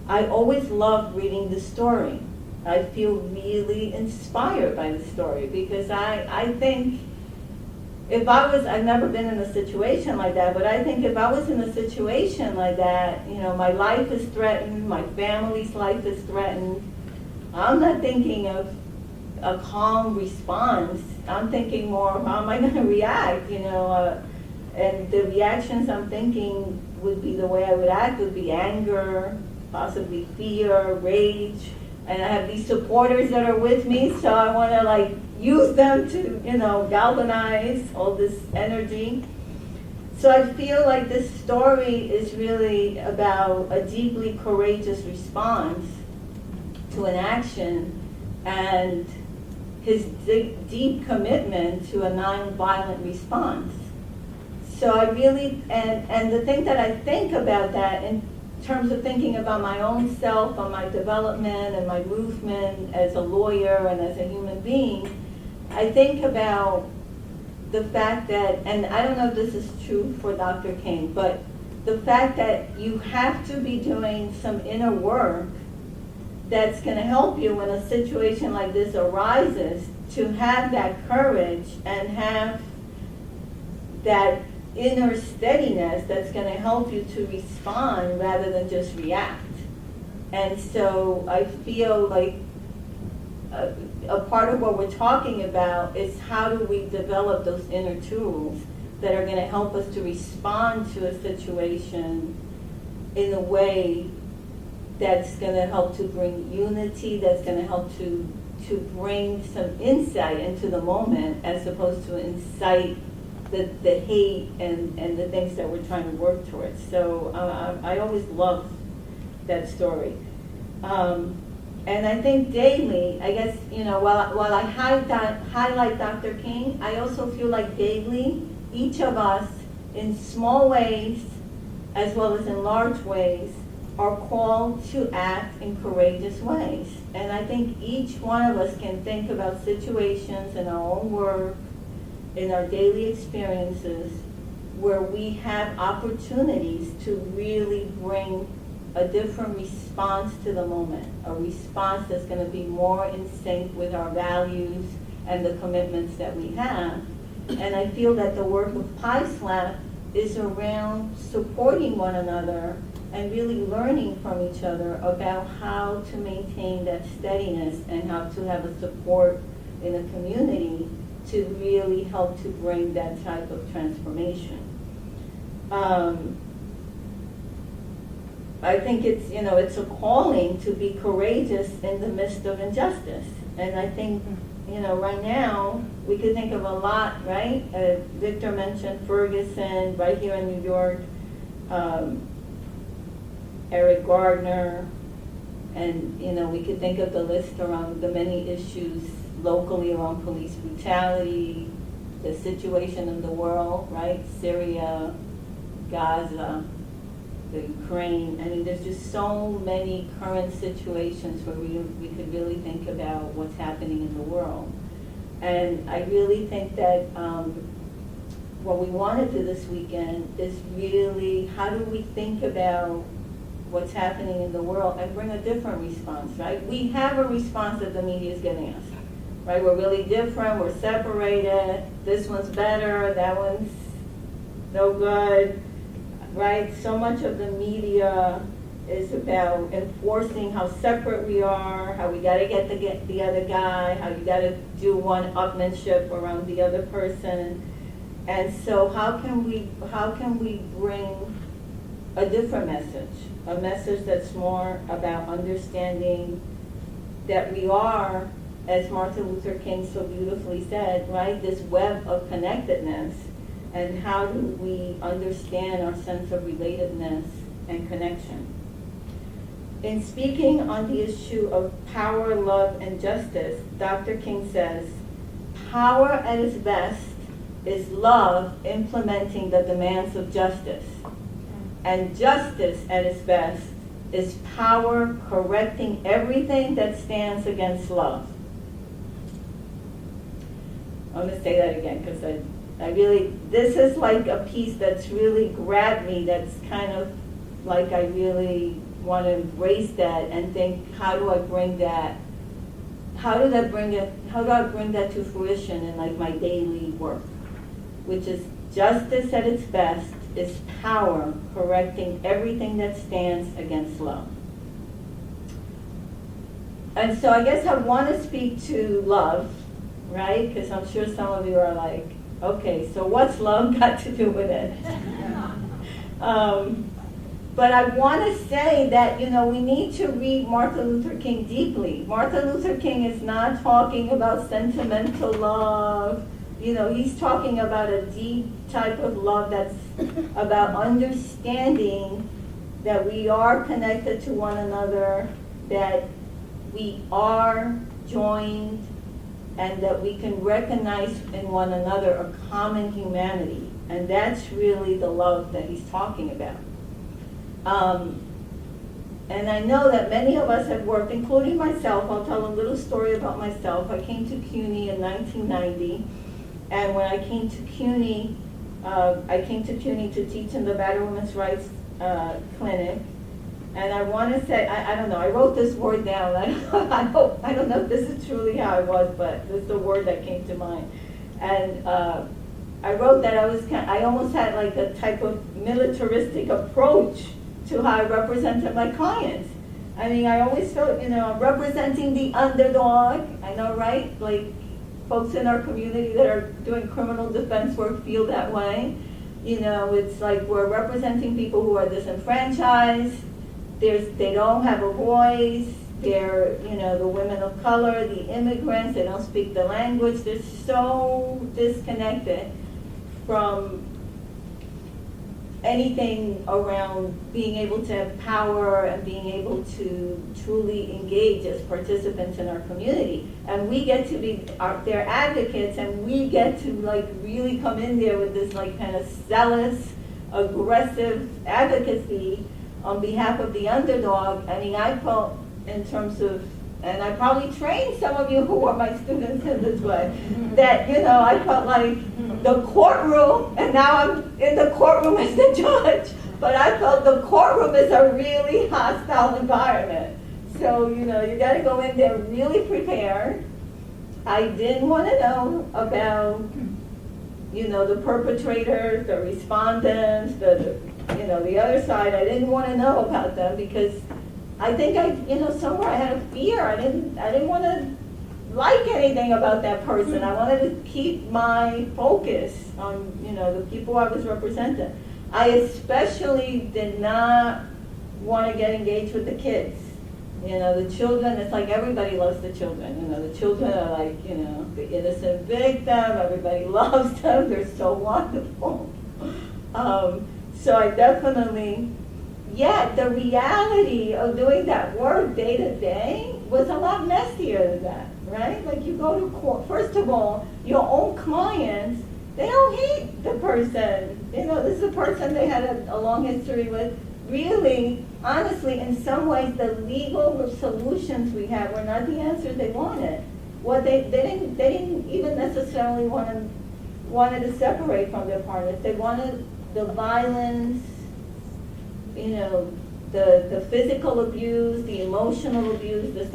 [SPEAKER 4] I always love reading the story. I feel really inspired by the story because I think if I've never been in a situation like that, but I think if I was in a situation like that, my life is threatened, my family's life is threatened, I'm not thinking of a calm response. I'm thinking more, how am I going to react, and the reactions I'm thinking would be the way I would act would be anger, possibly fear, rage, and I have these supporters that are with me, so I want to like use them to, galvanize all this energy. So I feel like this story is really about a deeply courageous response to an action and his deep commitment to a nonviolent response. So I really, and the thing that I think about that in terms of thinking about my own self, on my development and my movement as a lawyer and as a human being, I think about the fact that, and I don't know if this is true for Dr. King, but the fact that you have to be doing some inner work that's going to help you when a situation like this arises, to have that courage and have that inner steadiness that's going to help you to respond rather than just react. And so I feel like a part of what we're talking about is how do we develop those inner tools that are going to help us to respond to a situation in a way that's going to help to bring unity, that's going to help to bring some insight into the moment, as opposed to incite the hate and the things that we're trying to work towards. So I always love that story. And I think daily, I guess, while I highlight Dr. King, I also feel like daily, each of us, in small ways, as well as in large ways, are called to act in courageous ways. And I think each one of us can think about situations in our own work, in our daily experiences, where we have opportunities to really bring a different response to the moment, a response that's going to be more in sync with our values and the commitments that we have. And I feel that the work of PISLAP is around supporting one another and really learning from each other about how to maintain that steadiness and how to have a support in a community to really help to bring that type of transformation. I think it's a calling to be courageous in the midst of injustice. And I think, right now, we could think of a lot, right? Victor mentioned Ferguson, right here in New York, Eric Gardner, and, we could think of the list around the many issues locally around police brutality, the situation in the world, right? Syria, Gaza, the Ukraine. I mean, there's just so many current situations where we could really think about what's happening in the world. And I really think that what we want to do this weekend is really, how do we think about what's happening in the world and bring a different response, right? We have a response that the media is giving us, right? We're really different, we're separated, this one's better, that one's no good, right? So much of the media is about enforcing how separate we are, how we gotta get the other guy, how you gotta do one-upmanship around the other person. And so how can we bring a different message, a message that's more about understanding that we are, as Martin Luther King so beautifully said, right, this web of connectedness, and how do we understand our sense of relatedness and connection. In speaking on the issue of power, love, and justice, Dr. King says, power at its best is love implementing the demands of justice. And justice at its best is power correcting everything that stands against love. I'm going to say that again because I really, this is like a piece that's really grabbed me, that's kind of like I really want to embrace that and think, how do I bring that to fruition in like my daily work, which is justice at its best is power correcting everything that stands against love. And so I guess I want to speak to love, right? Because I'm sure some of you are like, okay, so what's love got to do with it? But I want to say that, we need to read Martin Luther King deeply. Martin Luther King is not talking about sentimental love. He's talking about a deep type of love that's about understanding that we are connected to one another, that we are joined, and that we can recognize in one another a common humanity. And that's really the love that he's talking about. And I know that many of us have worked, including myself. I'll tell a little story about myself. I came to CUNY in 1990, and when I came to CUNY, to teach in the Battered Women's Rights Clinic. And I want to say, I don't know, I wrote this word down. I don't know if this is truly how I was, but this is the word that came to mind. And I wrote that I almost had like a type of militaristic approach to how I represented my clients. I mean, I always felt, I'm representing the underdog. I know, right? Like, folks in our community that are doing criminal defense work feel that way. It's like we're representing people who are disenfranchised. They don't have a voice. They're, the women of color, the immigrants, they don't speak the language. They're so disconnected from anything around being able to have power and being able to truly engage as participants in our community. And we get to be their advocates, and we get to like really come in there with this like kind of zealous, aggressive advocacy on behalf of the underdog. I mean, I felt in terms of, and I probably trained some of you who are my students in this way, that, I felt like the courtroom, and now I'm in the courtroom as the judge, but I felt the courtroom is a really hostile environment. So, you got to go in there really prepared. I didn't want to know about, the perpetrators, the respondents, the other side. I didn't want to know about them because I think somewhere I had a fear. I didn't want to like anything about that person. I wanted to keep my focus on, the people I was representing. I especially did not want to get engaged with the kids. The children, it's like everybody loves the children. The children are like, the innocent victim. Everybody loves them. They're so wonderful. So I definitely, the reality of doing that work day to day was a lot messier than that, right? Like you go to court, first of all, your own clients, they don't hate the person. This is a person they had a long history with. Really, honestly, in some ways, the legal solutions we had were not the answers they wanted. They didn't even necessarily wanted to separate from their partners. They wanted the violence, the physical abuse, the emotional abuse, the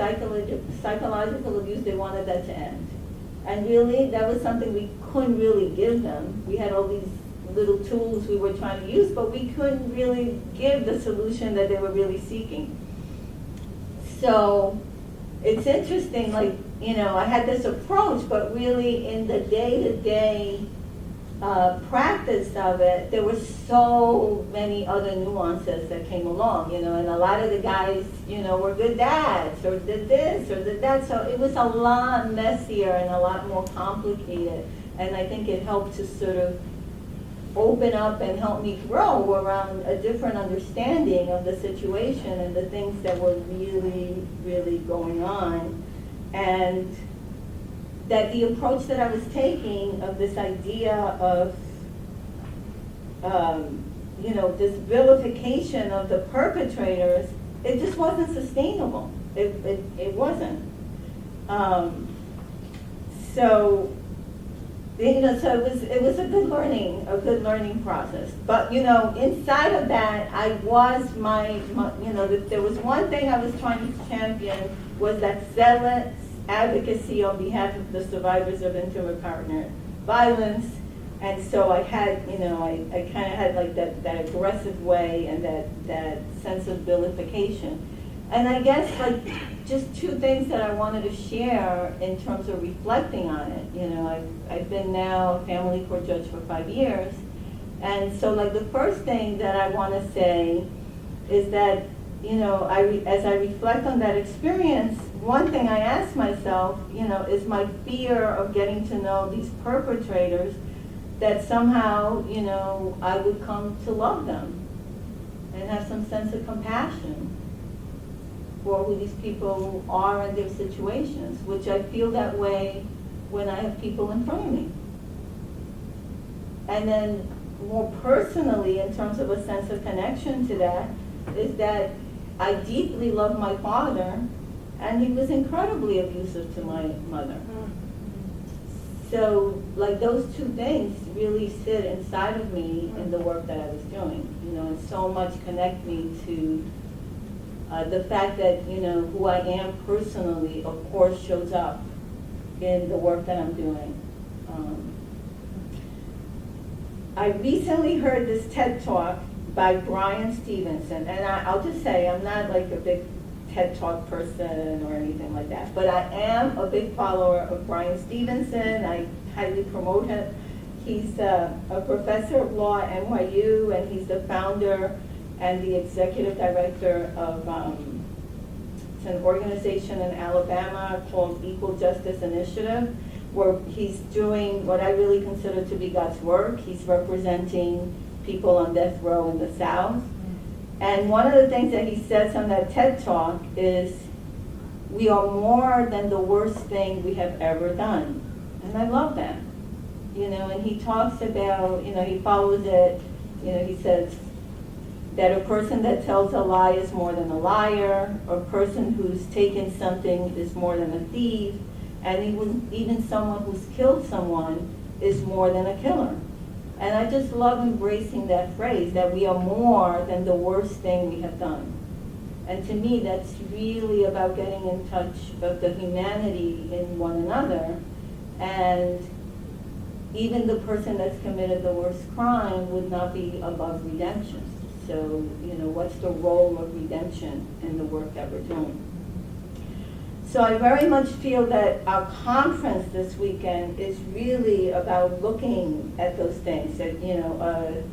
[SPEAKER 4] psychological abuse. They wanted that to end. And really, that was something we couldn't really give them. We had all these little tools we were trying to use, but we couldn't really give the solution that they were really seeking. So it's interesting, like, I had this approach, but really in the day-to-day practice of it, there were so many other nuances that came along, and a lot of the guys, were good dads, or did this, or did that, so it was a lot messier and a lot more complicated, and I think it helped to sort of open up and help me grow around a different understanding of the situation and the things that were really, really going on. And that the approach that I was taking of this idea of, this vilification of the perpetrators, it just wasn't sustainable. It wasn't. So it was a good learning process. But inside of that, I was there was one thing I was trying to champion was that zealous advocacy on behalf of the survivors of intimate partner violence. And so I had, I kind of had like that aggressive way and that sense of vilification. And I guess like just two things that I wanted to share in terms of reflecting on it. You know, I've been now a family court judge for 5 years. And so like the first thing that I want to say is that, you know, as I reflect on that experience, one thing I ask myself, you know, is my fear of getting to know these perpetrators, that somehow, you know, I would come to love them and have some sense of compassion for who these people are and their situations, which I feel that way when I have people in front of me. And then more personally, in terms of a sense of connection to that, is that I deeply love my father, and he was incredibly abusive to my mother. So, like, those two things really sit inside of me in the work that I was doing, you know, and so much connect me to the fact that, you know, who I am personally, of course, shows up in the work that I'm doing. I recently heard this TED Talk by Brian Stevenson, and I'll just say, I'm not like a big TED Talk person or anything like that, but I am a big follower of Brian Stevenson. I highly promote him. He's a professor of law at NYU, and he's the founder and the executive director of it's an organization in Alabama called Equal Justice Initiative, where he's doing what I really consider to be God's work. He's representing people on death row in the South. And one of the things that he says on that TED Talk is, we are more than the worst thing we have ever done. And I love that. You know, and he talks about, you know, he follows it, you know, he says that a person that tells a lie is more than a liar, a person who's taken something is more than a thief, and even someone who's killed someone is more than a killer. And I just love embracing that phrase, that we are more than the worst thing we have done. And to me, that's really about getting in touch of the humanity in one another. And even the person that's committed the worst crime would not be above redemption. So, you know, what's the role of redemption in the work that we're doing? So I very much feel that our conference this weekend is really about looking at those things, that, you know,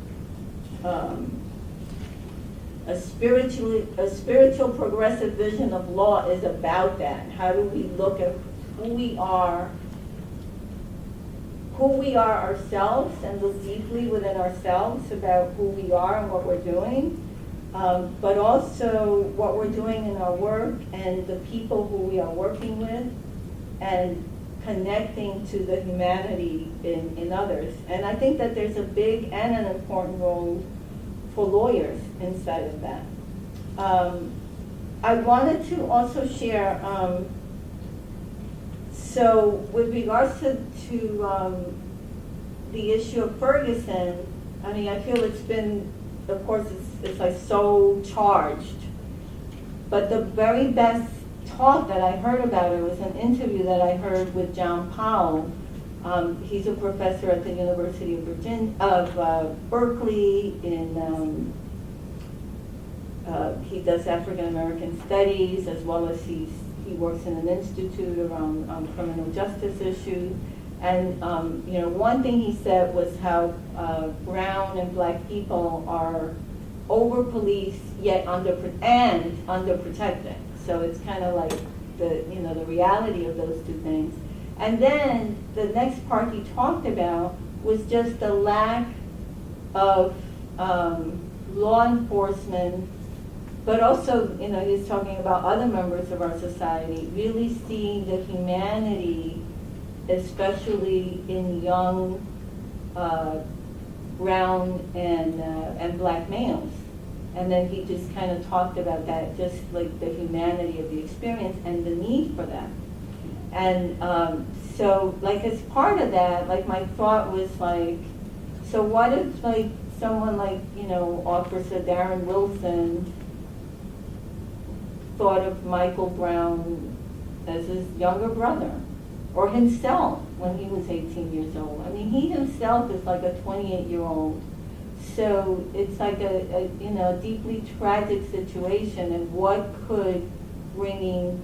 [SPEAKER 4] a spiritual progressive vision of law is about that. How do we look at who we are ourselves, and look deeply within ourselves about who we are and what we're doing, but also what we're doing in our work and the people who we are working with, and connecting to the humanity in others. And I think that there's a big and an important role for lawyers inside of that. I wanted to also share, so with regards to the issue of Ferguson, I mean, I feel it's been, of course, it's like so charged. But the very best talk that I heard about it was an interview that I heard with John Powell. He's a professor at the University of Berkeley. He does African American studies, as well as he works in an institute around criminal justice issues. And you know, one thing he said was how brown and black people are over-policed yet underprotected. So it's kind of like the reality of those two things. And then the next part he talked about was just the lack of law enforcement, but also, you know, he's talking about other members of our society really seeing the humanity, especially in young brown and black males. And then he just kind of talked about that, just like the humanity of the experience and the need for that. And so, like, as part of that, like, my thought was like, so what if, like, someone like, you know, Officer Darren Wilson thought of Michael Brown as his younger brother, or himself when he was 18 years old? I mean, he himself is like a 28-year-old. So it's like a deeply tragic situation, and what could bringing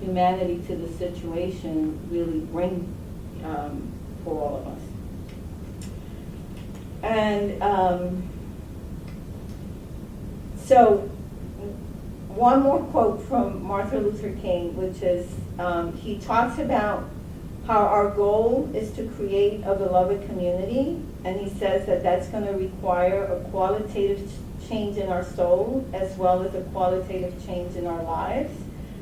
[SPEAKER 4] humanity to the situation really bring for all of us. And so one more quote from Martin Luther King, which is, he talks about how our goal is to create a beloved community, and he says that that's going to require a qualitative change in our soul as well as a qualitative change in our lives.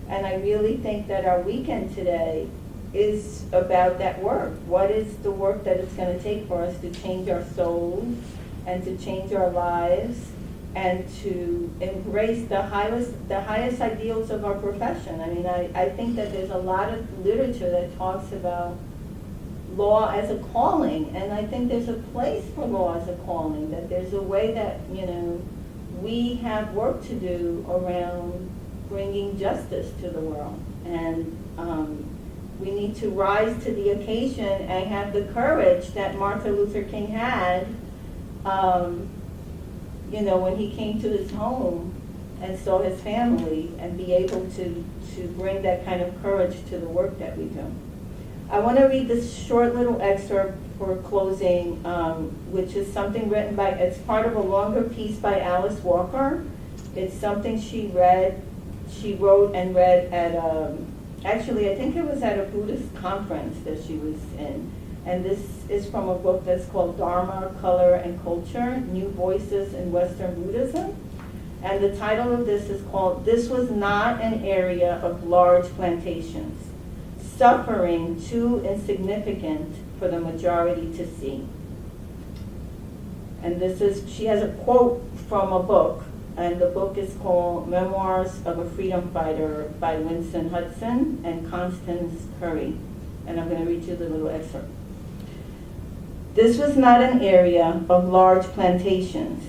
[SPEAKER 4] And I really think that our weekend today is about that work. What is the work that it's going to take for us to change our souls and to change our lives and to embrace the highest ideals of our profession? I mean, I think that there's a lot of literature that talks about law as a calling, and I think there's a place for law as a calling, that there's a way that, you know, we have work to do around bringing justice to the world. And we need to rise to the occasion and have the courage that Martin Luther King had, you know, when he came to his home and saw his family, and be able to bring that kind of courage to the work that we do. I want to read this short little excerpt for closing, which is something written by, it's part of a longer piece by Alice Walker. It's something she wrote and read at, actually I think it was at a Buddhist conference that she was in. And this is from a book that's called Dharma, Color, and Culture, New Voices in Western Buddhism. And the title of this is called, This Was Not an Area of Large Plantations, Suffering Too Insignificant for the Majority to See. And this is, she has a quote from a book, and the book is called Memoirs of a Freedom Fighter by Winston Hudson and Constance Curry. And I'm going to read you the little excerpt. This was not an area of large plantations,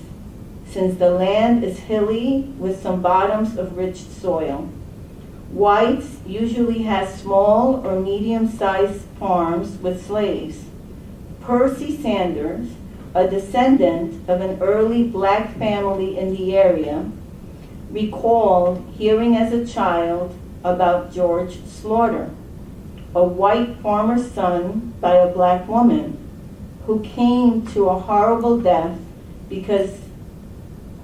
[SPEAKER 4] since the land is hilly with some bottoms of rich soil. Whites usually had small or medium-sized farms with slaves. Percy Sanders, a descendant of an early black family in the area, recalled hearing as a child about George Slaughter, a white farmer's son by a black woman, who came to a horrible death because,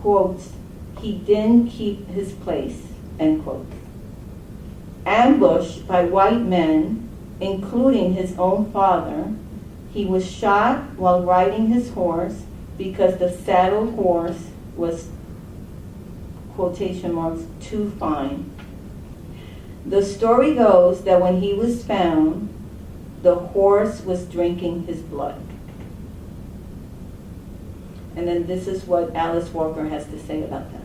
[SPEAKER 4] quote, he didn't keep his place, end quote. Ambushed by white men, including his own father, he was shot while riding his horse because the saddled horse was, quotation marks, too fine. The story goes that when he was found, the horse was drinking his blood. And then this is what Alice Walker has to say about that.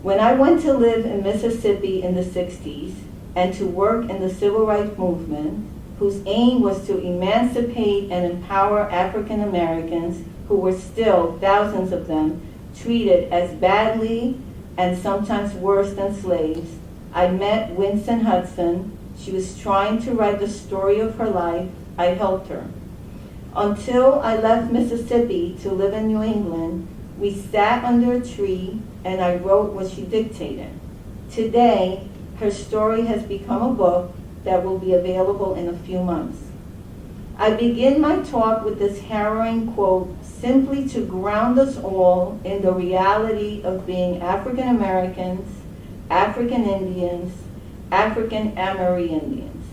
[SPEAKER 4] When I went to live in Mississippi in the 60s and to work in the civil rights movement, whose aim was to emancipate and empower African Americans who were still, thousands of them, treated as badly and sometimes worse than slaves, I met Winston Hudson. She was trying to write the story of her life. I helped her. Until I left Mississippi to live in New England, we sat under a tree and I wrote what she dictated. Today, her story has become a book that will be available in a few months. I begin my talk with this harrowing quote simply to ground us all in the reality of being African Americans, African Indians, African Amerindians.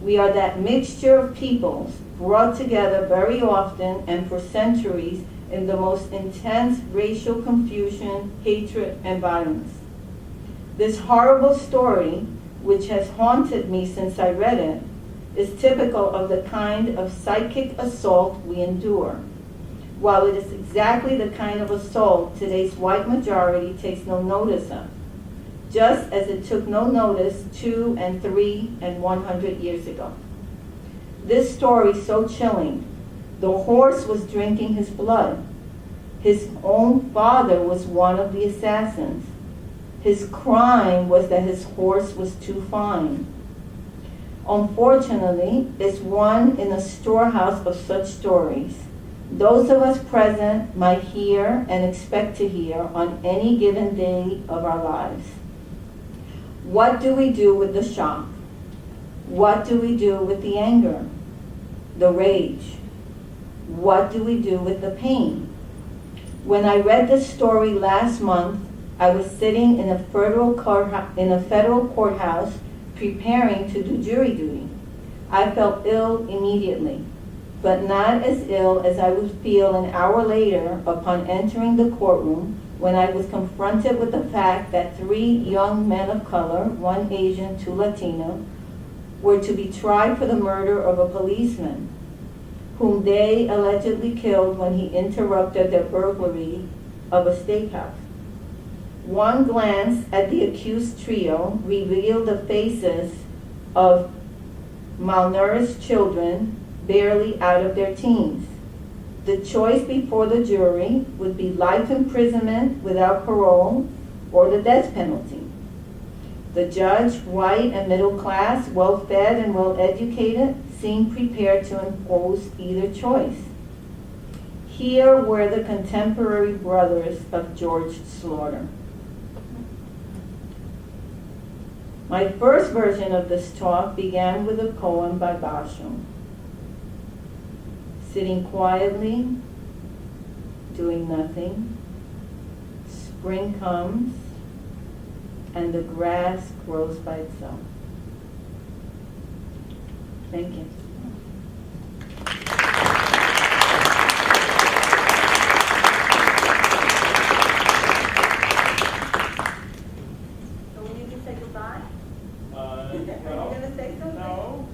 [SPEAKER 4] We are that mixture of peoples brought together very often and for centuries in the most intense racial confusion, hatred, and violence. This horrible story, which has haunted me since I read it, is typical of the kind of psychic assault we endure. While it is exactly the kind of assault today's white majority takes no notice of, just as it took no notice 2 and 3 and 100 years ago. This story is so chilling. The horse was drinking his blood. His own father was one of the assassins. His crime was that his horse was too fine. Unfortunately, it's one in a storehouse of such stories. Those of us present might hear and expect to hear on any given day of our lives. What do we do with the shock? What do we do with the anger, the rage? What do we do with the pain? When I read this story last month, I was sitting in a federal courthouse preparing to do jury duty. I felt ill immediately, but not as ill as I would feel an hour later upon entering the courtroom when I was confronted with the fact that 3 young men of color, 1 Asian, 2 Latino, were to be tried for the murder of a policeman whom they allegedly killed when he interrupted their burglary of a steakhouse. One glance at the accused trio revealed the faces of malnourished children barely out of their teens. The choice before the jury would be life imprisonment without parole or the death penalty. The judge, white and middle class, well-fed and well-educated, seemed prepared to impose either choice. Here were the contemporary brothers of George Slaughter. My first version of this talk began with a poem by Basho. Sitting quietly, doing nothing, spring comes, and the grass grows by itself. Thank you. So we need to say goodbye? Are you going to say something?
[SPEAKER 1] No.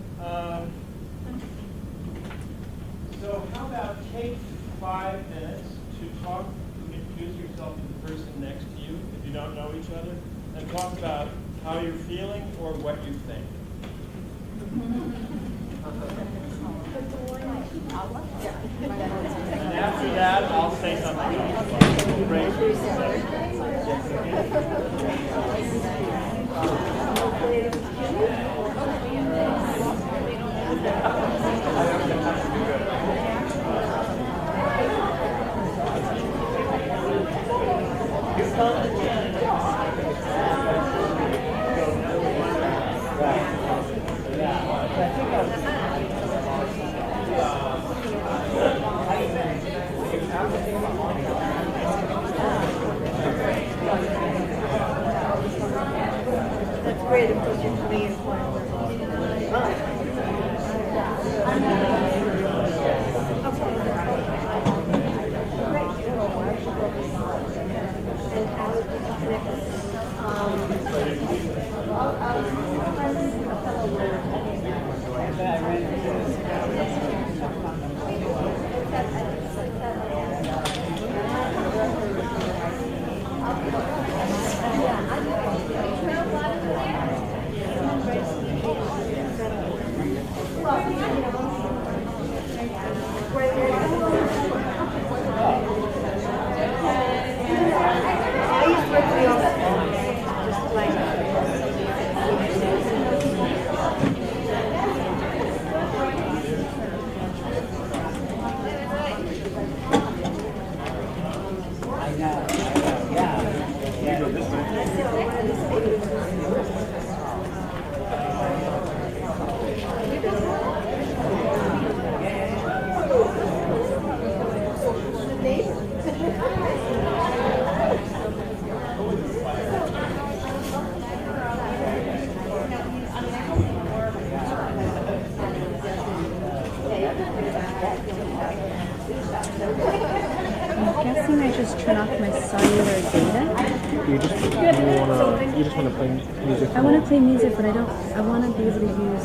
[SPEAKER 1] So how about take 5 minutes to talk, introduce yourself to the person next to you, if you don't know each other, and talk about how you're feeling or what you think. And after that, I'll say something else.
[SPEAKER 4] That's great, of course, you're coming in for
[SPEAKER 5] I'm guessing I just turn off my cellular data.
[SPEAKER 2] You just wanna play music.
[SPEAKER 5] I want to play music, but I want to be able to use